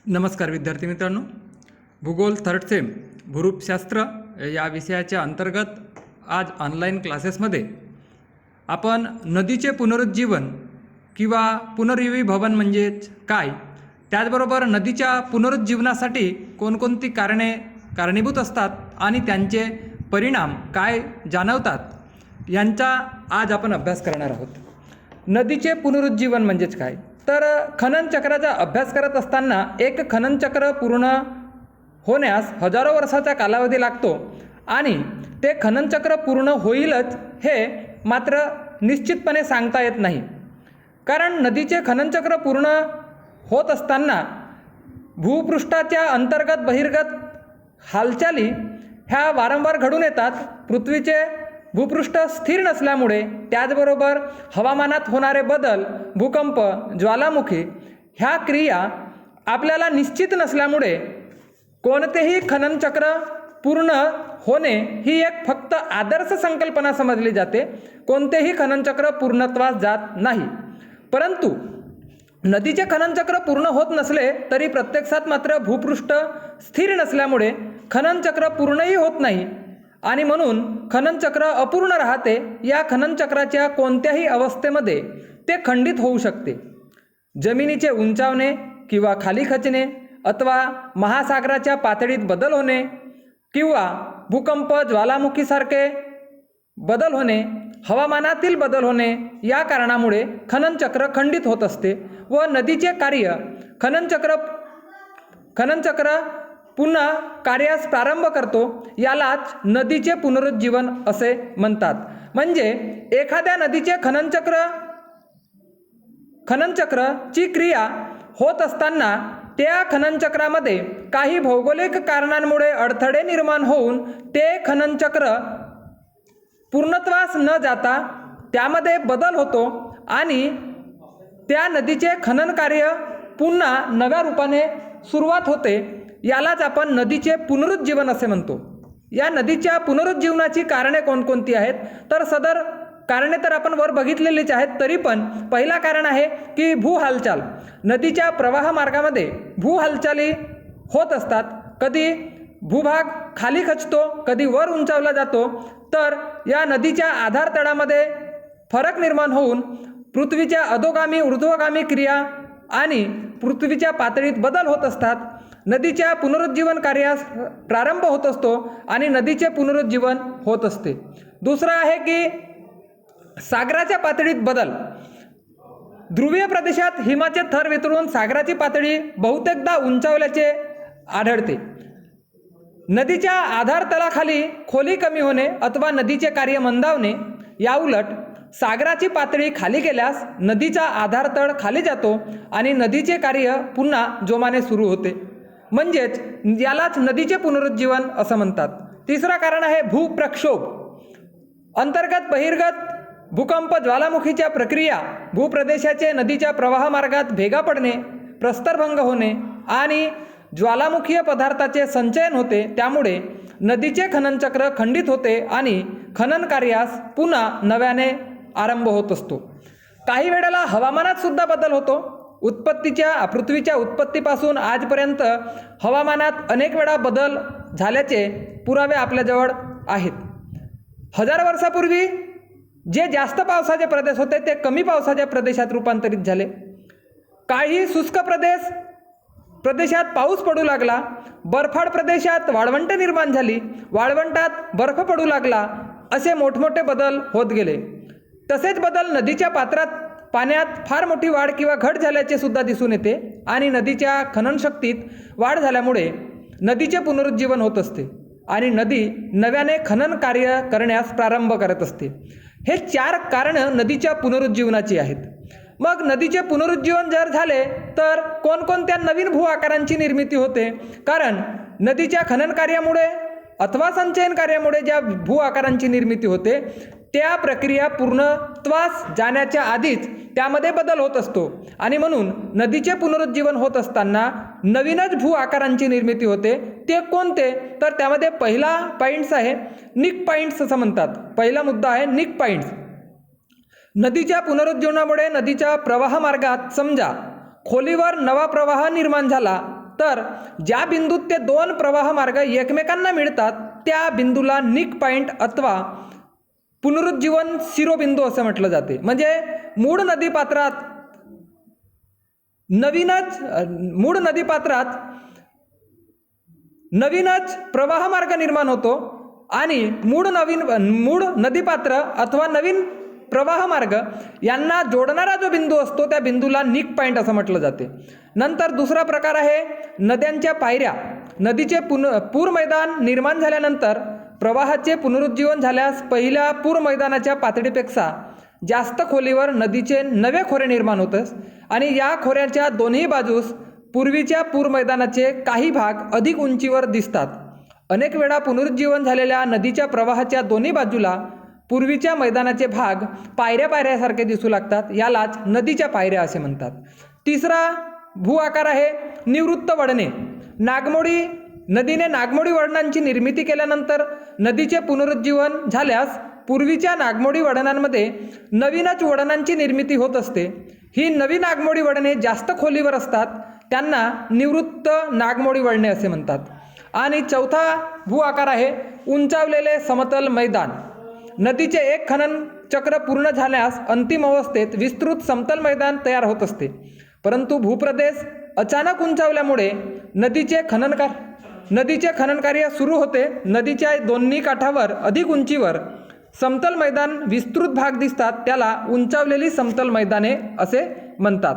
नमस्कार विद्यार्थी मित्रांनो, भूगोल थर्ड सेम भूरूपशास्त्र या विषयाच्या अंतर्गत आज ऑनलाईन क्लासेसमध्ये आपण नदीचे पुनरुज्जीवन किंवा पुनर्जीवीभवन म्हणजेच काय, त्याचबरोबर नदीच्या पुनरुज्जीवनासाठी कोणकोणती कारणीभूत असतात आणि त्यांचे परिणाम काय जाणवतात यांचा आज आपण अभ्यास करणार आहोत. नदीचे पुनरुज्जीवन म्हणजेच काय, तर खननचक्राचा अभ्यास करत असताना एक खननचक्र पूर्ण होण्यास हजारो वर्षाचा कालावधी लागतो आणि ते खननचक्र पूर्ण होईलच हे मात्र निश्चितपणे सांगता येत नाही. कारण नदीचे खननचक्र पूर्ण होत असताना भूपृष्ठाच्या अंतर्गत बहिर्गत हालचाली ह्या वारंवार घडून येतात. पृथ्वीचे भूपृष्ठ स्थिर नसल्यामुळे, त्याचबरोबर हवामानात होणारे बदल, भूकंप, ज्वालामुखी ह्या क्रिया आपल्याला निश्चित नसल्यामुळे कोणतेही खननचक्र पूर्ण होणे ही एक फक्त आदर्श संकल्पना समजली जाते. कोणतेही खननचक्र पूर्णत्वास जात नाही. परंतु नदीचे खननचक्र पूर्ण होत नसले तरी प्रत्यक्षात मात्र भूपृष्ठ स्थिर नसल्यामुळे खननचक्र पूर्णही होत नाही आणि म्हणून खननचक्र अपूर्ण राहते. या खननचक्राच्या कोणत्याही अवस्थेमध्ये ते खंडित होऊ शकते. जमिनीचे उंचावणे किंवा खाली खचणे, अथवा महासागराच्या पातळीत बदल होणे किंवा भूकंप, ज्वालामुखीसारखे बदल होणे, हवामानातील बदल होणे या कारणामुळे खननचक्र खंडित होत असते व नदीचे कार्य खननचक्र पुन्हा कार्यास प्रारंभ करतो. यालाच नदीचे पुनरुज्जीवन असे म्हणतात. म्हणजे एखाद्या नदीचे खननचक्राची क्रिया होत असताना त्या खननचक्रामध्ये काही भौगोलिक कारणांमुळे अडथळे निर्माण होऊन ते खननचक्र पूर्णत्वास न जाता त्यामध्ये बदल होतो आणि त्या नदीचे खनन कार्य पुन्हा नव्या रूपाने सुरुवात होते. यालाच आपण नदीचे पुनरुज्जीवन असे म्हणतो. या नदीच्या पुनरुज्जीवनाची कारणे कोणकोणती आहेत, तर सदर कारणे तर आपण वर बघितलेलीच आहेत. तरी पण पहिला कारण आहे की भूहालचाल. नदीच्या प्रवाह मार्गामध्ये भूहालचाली होत असतात. कधी भूभाग खाली खचतो, कधी वर उंचावला जातो. तर या नदीच्या आधार तळामध्ये फरक निर्माण होऊन पृथ्वीच्या अधोगामी ऊर्ध्वगामी क्रिया आणि पृथ्वीच्या पातळीत बदल होत असतात. नदीच्या पुनरुज्जीवन कार्यास प्रारंभ होत असतो आणि नदीचे पुनरुज्जीवन होत असते. दुसरं आहे की सागराच्या पातळीत बदल. ध्रुवीय प्रदेशात हिमाचे थर वितळून सागराची पातळी बहुतेकदा उंचावल्याचे आढळते. नदीच्या आधारतलाखाली खोली कमी होणे अथवा नदीचे कार्य मंदावणे. याउलट सागराची पातळी खाली गेल्यास नदीचा आधारतळ खाली जातो आणि नदीचे कार्य पुन्हा जोमाने सुरू होते. म्हणजेच यालाच नदीचे पुनरुज्जीवन असं म्हणतात. तिसरं कारण आहे भूप्रक्षोभ. अंतर्गत बहिर्गत भूकंप, ज्वालामुखीच्या प्रक्रिया, भूप्रदेशाचे नदीच्या प्रवाह मार्गात भेगा पडणे, प्रस्तरभंग होणे आणि ज्वालामुखीय पदार्थाचे संचयन होते. त्यामुळे नदीचे खननचक्र खंडित होते आणि खनन कार्यास पुन्हा नव्याने आरंभ होत असतो. काही वेळेला हवामानात सुद्धा बदल होतो. पृथ्वीच्या उत्पत्तीपासून आजपर्यंत हवामानात अनेक वेळा बदल झाल्याचे पुरावे आपल्याजवळ आहेत. हजारो वर्षापूर्वी जे जास्त पावसाचे प्रदेश होते ते कमी पावसाच्या प्रदेशात रूपांतरित झाले. काही शुष्क प्रदेशात पाऊस पडू लागला. बर्फाळ प्रदेशात वाळवंट निर्माण झाली. वाळवंटात बर्फ पडू लागला. असे मोठमोठे बदल होत गेले. तसेच बदल नदीच्या पाण्यात फार मोठी वाढ किंवा घट झाल्याचे सुद्धा दिसून येते आणि नदीच्या खननशक्तीत वाढ झाल्यामुळे नदीचे पुनरुज्जीवन होत असते आणि नदी नव्याने खनन कार्य करण्यास प्रारंभ करत असते. हे 4 कारणं नदीच्या पुनरुज्जीवनाची आहेत. मग नदीचे पुनरुज्जीवन जर झाले तर कोणकोणत्या नवीन भू आकारांची निर्मिती होते. कारण नदीच्या खनन कार्यामुळे अथवा संचयन कार्यामुळे ज्या भू आकारांची निर्मिती होते त्या प्रक्रिया पूर्णत्वास जाण्याच्या आधीच त्यामध्ये बदल होत असतो आणि म्हणून नदीचे पुनरुज्जीवन होत असताना नवीनच भू आकारांची निर्मिती होते. ते कोणते, तर त्यामध्ये पहिला पॉईंट्स आहे निक पॉईंट्स असं म्हणतात. पहिला मुद्दा आहे निक पॉईंट्स. नदीच्या पुनरुज्जीवनामुळे नदीच्या प्रवाह मार्गात समजा खोलीवर नवा प्रवाह निर्माण झाला तर ज्या बिंदूत ते दोन प्रवाह मार्ग एकमेकांना मिळतात त्या बिंदूला निक पॉइंट अथवा पुनरुज्जीवन शिरोबिंदू असं म्हटलं जाते. म्हणजे मूळ नदीपात्रात नवीनच प्रवाह मार्ग निर्माण होतो आणि मूळ नदीपात्र अथवा नवीन प्रवाह मार्ग यांना जोडणारा जो बिंदू असतो त्या बिंदूला निक पॉइंट असं म्हटलं जाते. नंतर दुसरा प्रकार आहे नद्यांच्या पायऱ्या. नदीचे पूर मैदान निर्माण झाल्यानंतर प्रवाहाचे पुनरुज्जीवन झाल्यास पहिल्या पूर मैदानाच्या पातळीपेक्षा जास्त खोलीवर नदीचे नवे खोरे निर्माण होतात आणि या खोऱ्याच्या दोन्ही बाजूस पूर्वीच्या पूर मैदानाचे काही भाग अधिक उंचीवर दिसतात. अनेक वेळा पुनरुज्जीवन झालेल्या नदीच्या प्रवाहाच्या दोन्ही बाजूला पूर्वीच्या मैदानाचे भाग पायऱ्यासारखे दिसू लागतात. यालाच नदीच्या पायऱ्या असे म्हणतात. तिसरा भू आकार आहे निवृत्त वळणे. नदीने नागमोडी वळणांची निर्मिती केल्यानंतर नदीचे पुनरुज्जीवन झाल्यास पूर्वीच्या नागमोडी वळणांमध्ये नवीनच वळणांची निर्मिती होत असते. ही नवी नागमोडी वळणे जास्त खोलीवर असतात, त्यांना निवृत्त नागमोडी वळणे असे म्हणतात. आणि चौथा भू आकार आहे उंचावलेले समतल मैदान. नदीचे एक खनन चक्र पूर्ण झाल्यास अंतिम अवस्थेत विस्तृत समतल मैदान तयार होत असते. परंतु भूप्रदेश अचानक उंचावल्यामुळे नदीचे खनन कार्य सुरू होते. नदीच्या दोन्ही काठावर अधिक उंचीवर समतल मैदान विस्तृत भाग दिसतात, त्याला उंचावलेली समतल मैदाने असे म्हणतात.